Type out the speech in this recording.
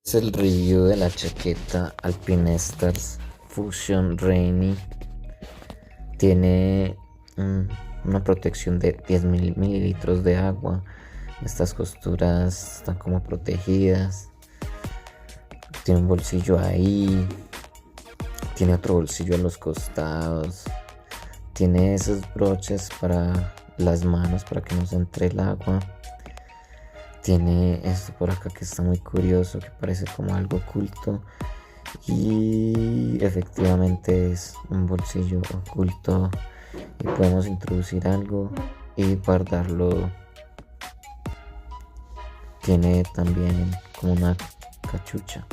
Es el review de la chaqueta Alpinestars Fusion Rainy. Tiene una protección de 10.000 mililitros de agua. Estas costuras están como protegidas. Tiene un bolsillo ahí. Tiene otro bolsillo a los costados. Tiene esos broches para las manos para que no se entre el agua. Tiene esto por acá que está muy curioso, que parece como algo oculto. Y efectivamente es un bolsillo oculto y podemos introducir algo y guardarlo. Tiene también como una cachucha.